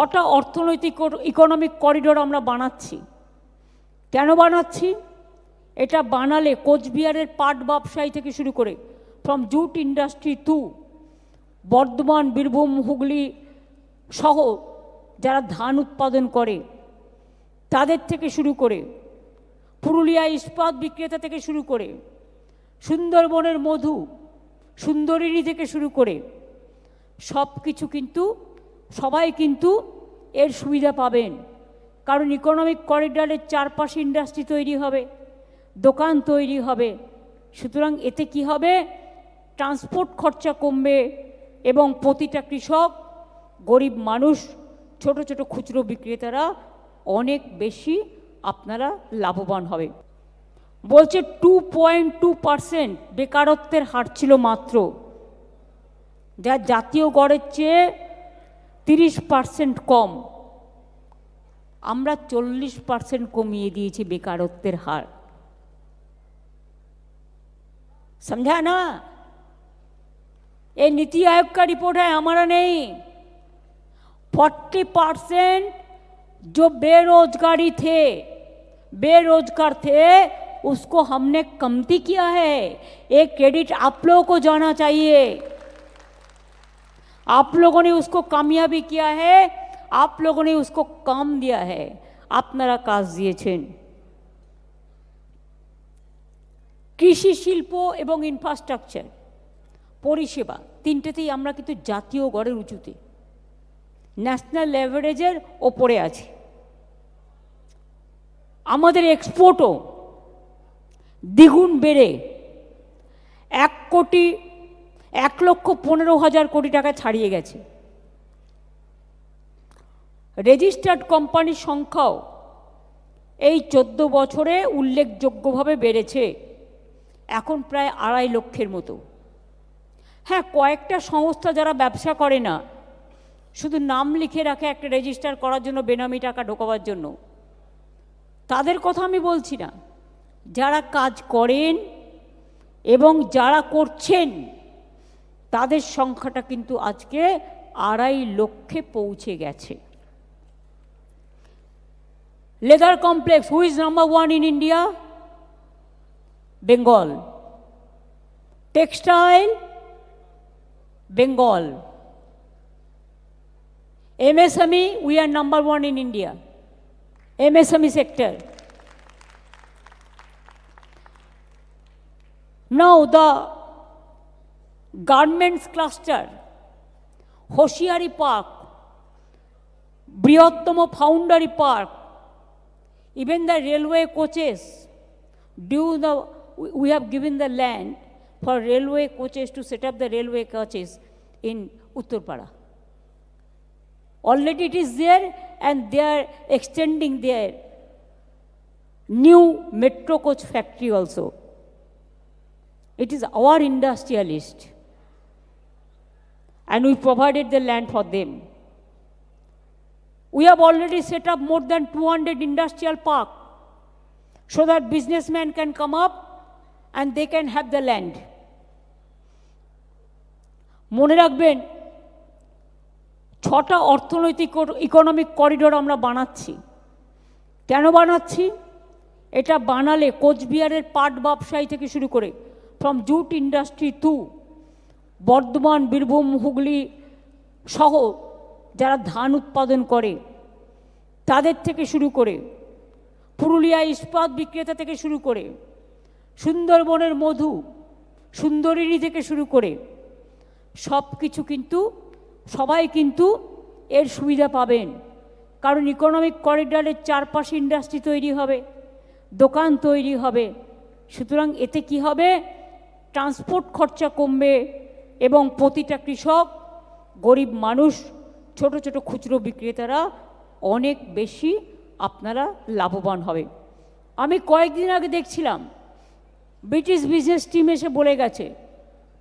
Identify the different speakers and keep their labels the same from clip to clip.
Speaker 1: ছটা অর্থনৈতিক economic corridor আমরা বানাচ্ছি। কেন বানাচ্ছি? এটা বানালে কোচবিহারের পাট ব্যবসায়ী থেকে শুরু করে from jute industry to Bardhaman, Birbhum, Hooghly সহ যারা ধান উৎপাদন করে তাদের থেকে শুরু করে পুরুলিয়া ইস্পাত বিক্রেতা থেকে শুরু করে সুন্দরবনের মধু, সুন্দরিনী থেকে শুরু করে সব কিছু কিন্তু সবাই কিন্তু এর সুবিধা পাবেন। কারণ ইকোনমিক করিডোরের চারপাশে ইন্ডাস্ট্রি তৈরি হবে, দোকান তৈরি হবে। সুতরাং এতে কি হবে? ট্রান্সপোর্ট খরচা কমবে এবং প্রতিটা কৃষক, গরিব মানুষ, ছোট ছোট খুচরো বিক্রেতারা অনেক বেশি আপনারা লাভবান হবে। বলছে 2.2% বেকারত্বের হার ছিল মাত্র, যা জাতীয় গড়ের চেয়ে 30% কম। আমরা 40% কমিয়ে দিয়েছি বেকারত্বের হার। समझा ना? ये नीति आयोग का रिपोर्ट है, हमारा नहीं। 40% जो बेरोजगार थे उसको हमने कमती किया है। एक क्रेडिट आप लोगों को जाना चाहिए। आप लोगों ने उसको कामयाबी किया है, आप लोगों ने उसको काम दिया है, আপনারা কাজ দিয়েছেন। কৃষি, শিল্প এবং ইনফ্রাস্ট্রাকচার, পরিষেবা, তিনটেতেই আমরা কিন্তু জাতীয় গড়ের উঁচুতে, ন্যাশনাল অ্যাভারেজের ওপরে আছে। আমাদের এক্সপোর্টও দ্বিগুণ বেড়ে 1,15,000 কোটি টাকা ছাড়িয়ে গেছে। রেজিস্টার্ড কোম্পানির সংখ্যাও এই 14 বছরে উল্লেখযোগ্যভাবে বেড়েছে, এখন প্রায় 2.5 লক্ষের মতো। হ্যাঁ, কয়েকটা সংস্থা যারা ব্যবসা করে না, শুধু নাম লিখে রাখে একটা রেজিস্টার করার জন্য, বেনামি টাকা ঢোকাবার জন্য, তাদের কথা আমি বলছি না। যারা কাজ করেন এবং যারা করছেন তাদের সংখ্যাটা কিন্তু আজকে 2.5 লক্ষে পৌঁছে গেছে। Leather complex, who is number 1 in India? Bengal. Textile, Bengal. MSME, we are number 1 in India. MSME sector. Now the garments cluster, Hoshiari Park, Brihottama Foundry Park, even the railway coaches, we have given the land for railway coaches to set up the railway coaches in Uttarpara. Already it is there, and they are extending their new metro coach factory also. It is our industrialist, and we provided the land for them. We have already set up more than 200 industrial park so that businessmen can come up and they can have the land. মনে রাখবেন, 6টা অর্থনৈতিক economic corridor আমরা বানাচ্ছি। কেন বানাচ্ছি? এটা বানালে কোচবিহারের পাট ব্যবসায়ী থেকে শুরু করে from jute industry to Bardhaman, Birbhum, Hooghly সহ যারা ধান উৎপাদন করে তাদের থেকে শুরু করে পুরুলিয়া ইস্পাত বিক্রেতা থেকে শুরু করে সুন্দরবনের মধু, সুন্দরিনী থেকে শুরু করে সব কিছু কিন্তু সবাই কিন্তু এর সুবিধা পাবেন। কারণ ইকোনমিক করিডোরের চারপাশে ইন্ডাস্ট্রি তৈরি হবে, দোকান তৈরি হবে। সুতরাং এতে কি হবে? ট্রান্সপোর্ট খরচা কমবে এবং প্রতিটা কৃষক, গরিব মানুষ, ছোট ছোট খুচরো বিক্রেতারা অনেক বেশি আপনারা লাভবান হবে। আমি কয়েকদিন আগে দেখছিলাম, ব্রিটিশ বিজনেস টিম এসে বলে গেছে,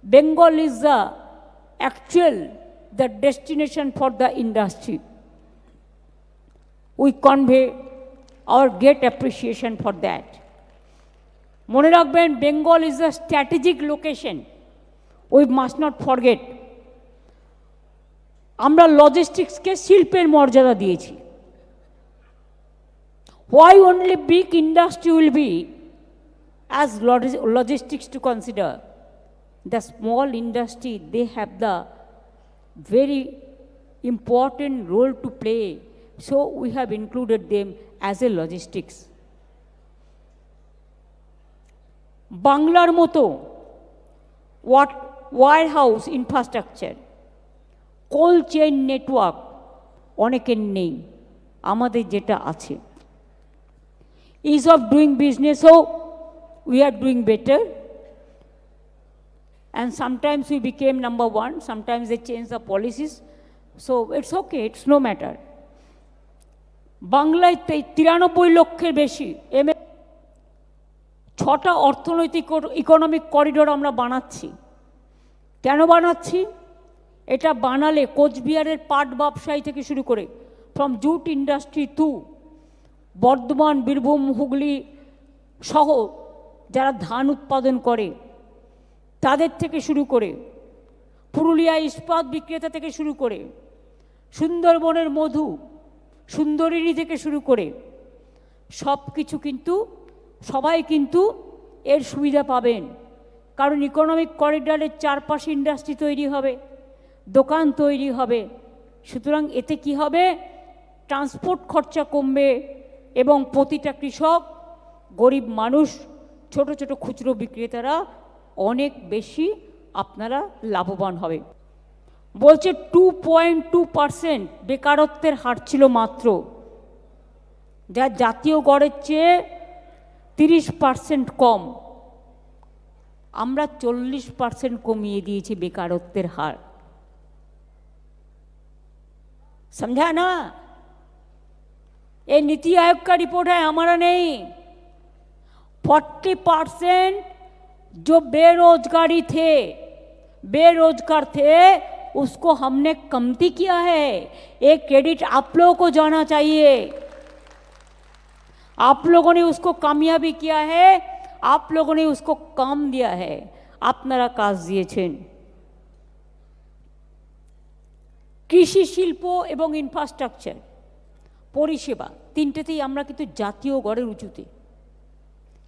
Speaker 1: Bengal is the destination for the industry. We convey our great appreciation for that. মনে রাখবেন, Bengal is a strategic location. We must not forget. আমরা লজিস্টিক্সকে শিল্পের মর্যাদা দিয়েছি। Why only big industry will be as logistics to consider? The small industry, they have the very important role to play. So we have included them as a logistics. বাংলার মতো warehouse infrastructure, cold chain network অনেকের নেই, আমাদের যেটা আছে। Ease of doing business, so we are doing better. And sometimes we became number one, sometimes they change the policies. So it's okay, it's no matter. বাংলায় 93 লক্ষের বেশি ছটা অর্থনৈতিক ইকোনমিক করিডোর আমরা বানাচ্ছি। কেন বানাচ্ছি? এটা বানালে কোচবিহারের পাট ব্যবসায়ী থেকে শুরু করে from jute industry to Bardhaman, Birbhum, Hooghly সহ যারা ধান উৎপাদন করে তাদের থেকে শুরু করে পুরুলিয়া ইস্পাত বিক্রেতা থেকে শুরু করে সুন্দরবনের মধু, সুন্দরিনী থেকে শুরু করে সব কিছু কিন্তু সবাই কিন্তু এর সুবিধা পাবেন। কারণ ইকোনমিক করিডোরের চারপাশে ইন্ডাস্ট্রি তৈরি হবে, দোকান তৈরি হবে। সুতরাং এতে কি হবে? ট্রান্সপোর্ট খরচা কমবে এবং প্রতিটা কৃষক, গরিব মানুষ, ছোট ছোট খুচরো বিক্রেতারা অনেক বেশি আপনারা লাভবান হবে। বলছে 2.2% বেকারত্বের হার ছিল মাত্র, যা জাতীয় গড়ের চেয়ে 30% কম। আমরা 40% কমিয়ে দিয়েছি বেকারত্বের হার। समझा ना? ये नीति आयोग का रिपोर्ट है, हमारा नहीं। 40% जो बेरोजगार थे उसको हमने कमती किया है। एक क्रेडिट आप लोगों को जाना चाहिए। आप लोगों ने उसको कामयाबी किया है, आप लोगों ने उसको काम दिया है, আপনারা কাজ দিয়েছেন। কৃষি, শিল্প এবং ইনফ্রাস্ট্রাকচার, পরিষেবা, তিনটেতেই আমরা কিন্তু জাতীয় গড়ের উঁচুতে,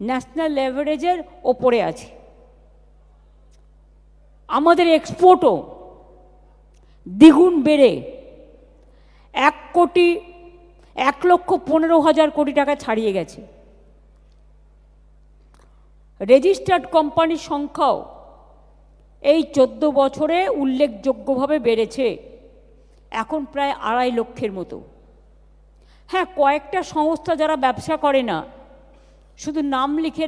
Speaker 1: ন্যাশনাল অ্যাভারেজের ওপরে আছি। আমাদের এক্সপোর্টও দ্বিগুণ বেড়ে 1,15,000 কোটি টাকা ছাড়িয়ে গেছে। রেজিস্টার্ড কোম্পানির সংখ্যাও এই 14 বছরে উল্লেখযোগ্যভাবে বেড়েছে, এখন প্রায় 2.5 লক্ষের মতো। হ্যাঁ, কয়েকটা সংস্থা যারা ব্যবসা করে না, শুধু নাম লিখে